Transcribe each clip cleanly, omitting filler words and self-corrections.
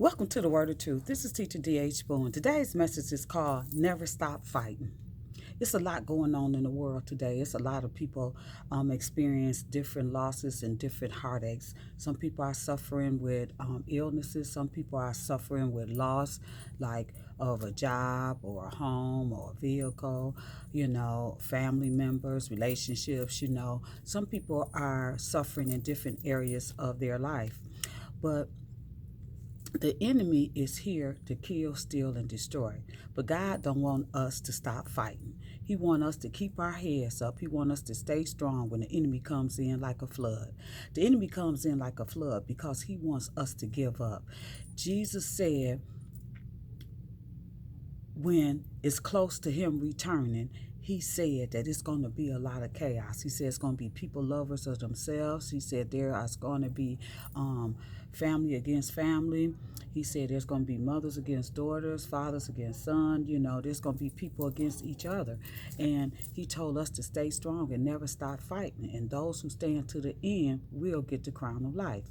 Welcome to the Word of Truth. This is Teacher D.H. Boone. Today's message is called Never Stop Fighting. It's a lot going on in the world today. It's a lot of people experience different losses and different heartaches. Some people are suffering with illnesses. Some people are suffering with loss, like of a job or a home or a vehicle, family members, relationships, Some people are suffering in different areas of their life. But the enemy is here to kill, steal, and destroy. But God don't want us to stop fighting. He want us to keep our heads up. He want us to stay strong when the enemy comes in like a flood. The enemy comes in like a flood because he wants us to give up. Jesus said when it's close to him returning, he said that it's going to be a lot of chaos. He said it's going to be people lovers of themselves. He said there is going to be family against family. He said there's going to be mothers against daughters, fathers against sons. There's going to be people against each other. And he told us to stay strong and never stop fighting. And those who stand to the end will get the crown of life.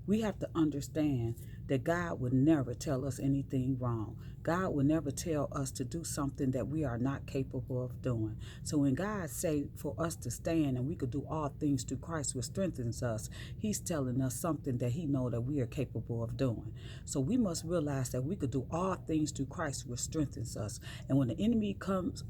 We have to understand that God would never tell us anything wrong. God would never tell us to do something that we are not capable of doing. So when God say for us to stand and we could do all things through Christ which strengthens us, he's telling us something that he know that we are capable of doing. So we must realize that we could do all things through Christ which strengthens us. And when the enemy comes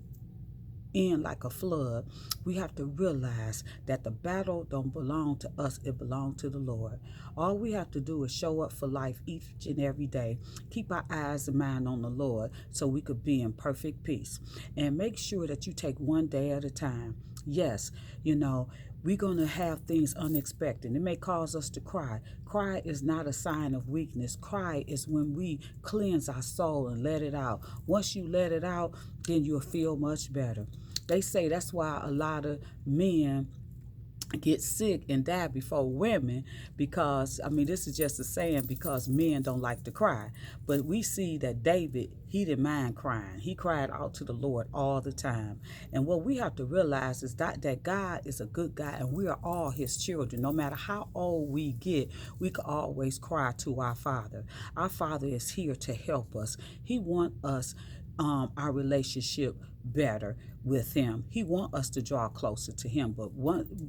in like a flood, we have to realize that the battle don't belong to us, it belongs to the Lord. All we have to do is show up for life each and every day, keep our eyes and mind on the Lord so we could be in perfect peace, and make sure that you take one day at a time. Yes, we're going to have things unexpected. It may cause us to cry. Cry is not a sign of weakness. Cry is when we cleanse our soul and let it out. Once you let it out, then you'll feel much better. They say that's why a lot of men get sick and die before women, because this is just a saying, because men don't like to cry. But we see that David, he didn't mind crying. He cried out to the Lord all the time. And what we have to realize is that God is a good God, and we are all his children. No matter how old we get, we can always cry to our Father. Our Father is here to help us. He wants us our relationship better with him. He wants us to draw closer to him. But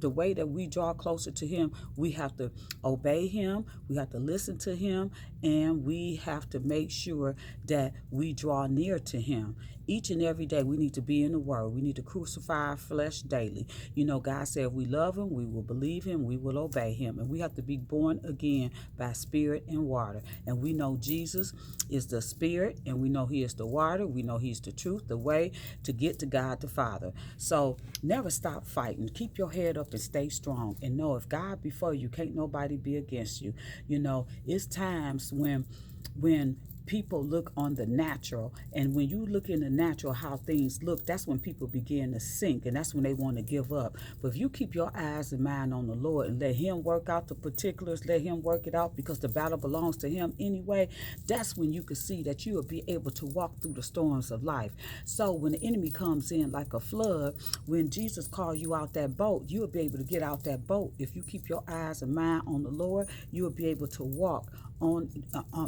the way that we draw closer to him, we have to obey him, we have to listen to him, and we have to make sure that we draw near to him. Each and every day we need to be in the word. We need to crucify our flesh daily. God said if we love him, we will believe him, we will obey him. And we have to be born again by spirit and water. And we know Jesus is the spirit, and we know he is the water. We know he's the truth, the way to get to God the Father. So never stop fighting. Keep your head up and stay strong. And know if God before you, can't nobody be against you. It's times when people look on the natural, and when you look in the natural how things look, that's when people begin to sink, and that's when they want to give up. But if you keep your eyes and mind on the Lord and let him work out the particulars, let him work it out, because the battle belongs to him anyway, that's when you can see that you will be able to walk through the storms of life. So when the enemy comes in like a flood, when Jesus called you out that boat, you'll be able to get out that boat. If you keep your eyes and mind on the Lord, you'll be able to walk on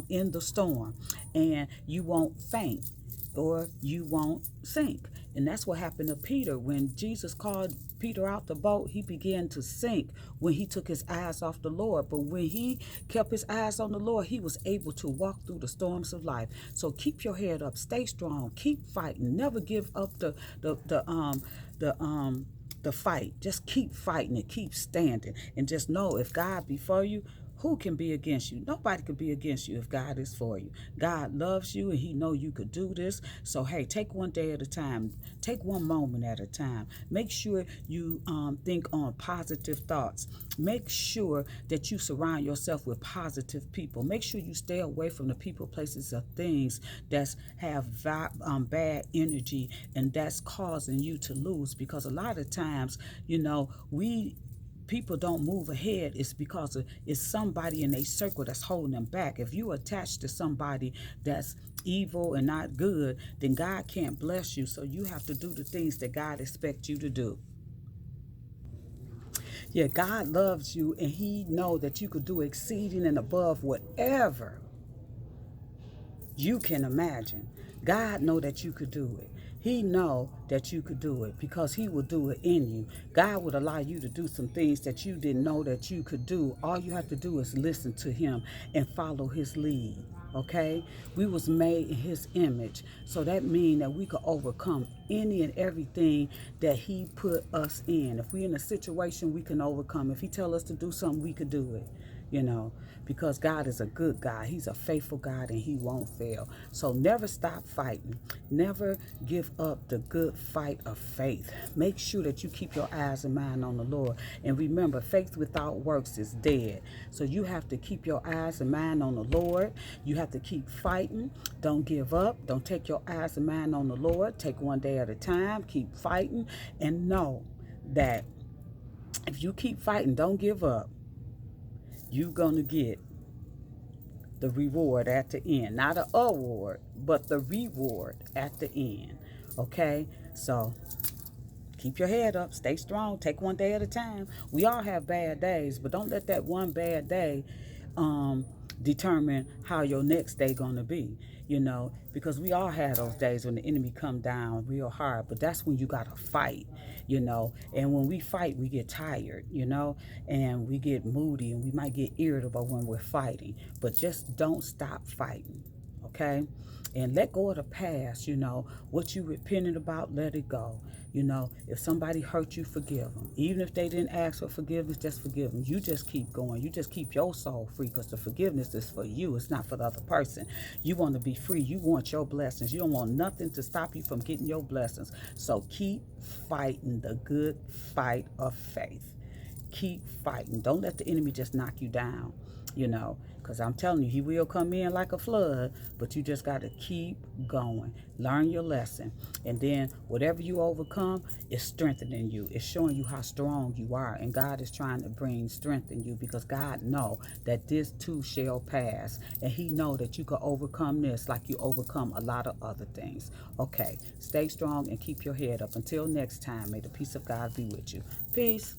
in the storm, and you won't faint or you won't sink. And that's what happened to Peter. When Jesus called Peter out the boat, he began to sink when he took his eyes off the Lord. But when he kept his eyes on the Lord, he was able to walk through the storms of life. So keep your head up, stay strong, keep fighting, never give up the fight. Just keep fighting and keep standing, and just know if God be for you, who can be against you? Nobody can be against you if God is for you. God loves you, and he know you could do this. So hey, take one day at a time. Take one moment at a time. Make sure you think on positive thoughts. Make sure that you surround yourself with positive people. Make sure you stay away from the people, places, or things that have bad energy, and that's causing you to lose. Because a lot of times, people don't move ahead, it's because it's somebody in a circle that's holding them back. If you attach to somebody that's evil and not good, then God can't bless you. So you have to do the things that God expects you to do. Yeah, God loves you, and he know that you could do exceeding and above whatever you can imagine. God know that you could do it. He know that you could do it because he will do it in you. God would allow you to do some things that you didn't know that you could do. All you have to do is listen to him and follow his lead. Okay, we was made in his image, so that means that we could overcome any and everything that he put us in. If we in a situation, we can overcome. If he tell us to do something, we could do it, you know, because God is a good God. He's a faithful God, and he won't fail. So never stop fighting. Never give up the good fight of faith. Make sure that you keep your eyes and mind on the Lord. And remember, faith without works is dead. So you have to keep your eyes and mind on the Lord. You have to keep fighting. Don't give up. Don't take your eyes and mind on the Lord. Take one day at a time. Keep fighting, and know that if you keep fighting, don't give up, you're going to get the reward at the end. Not an award, but the reward at the end. Okay? So keep your head up. Stay strong. Take one day at a time. We all have bad days, but don't let that one bad day um, determine how your next day going to be. You know, because we all have those days when the enemy come down real hard, but that's when you got to fight, you know. And when we fight, we get tired, you know, and we get moody, and we might get irritable when we're fighting, but just don't stop fighting. Okay, and let go of the past. You know what you repented about, let it go. You know, if somebody hurt you, forgive them. Even if they didn't ask for forgiveness, just forgive them. You just keep going. You just keep your soul free, because the forgiveness is for you. It's not for the other person. You want to be free. You want your blessings. You don't want nothing to stop you from getting your blessings. So keep fighting the good fight of faith. Keep fighting. Don't let the enemy just knock you down, you know, because I'm telling you, he will come in like a flood, but you just got to keep going. Learn your lesson. And then whatever you overcome is strengthening you. It's showing you how strong you are. And God is trying to bring strength in you, because God know that this too shall pass. And he know that you can overcome this like you overcome a lot of other things. Okay, stay strong and keep your head up. Until next time, may the peace of God be with you. Peace.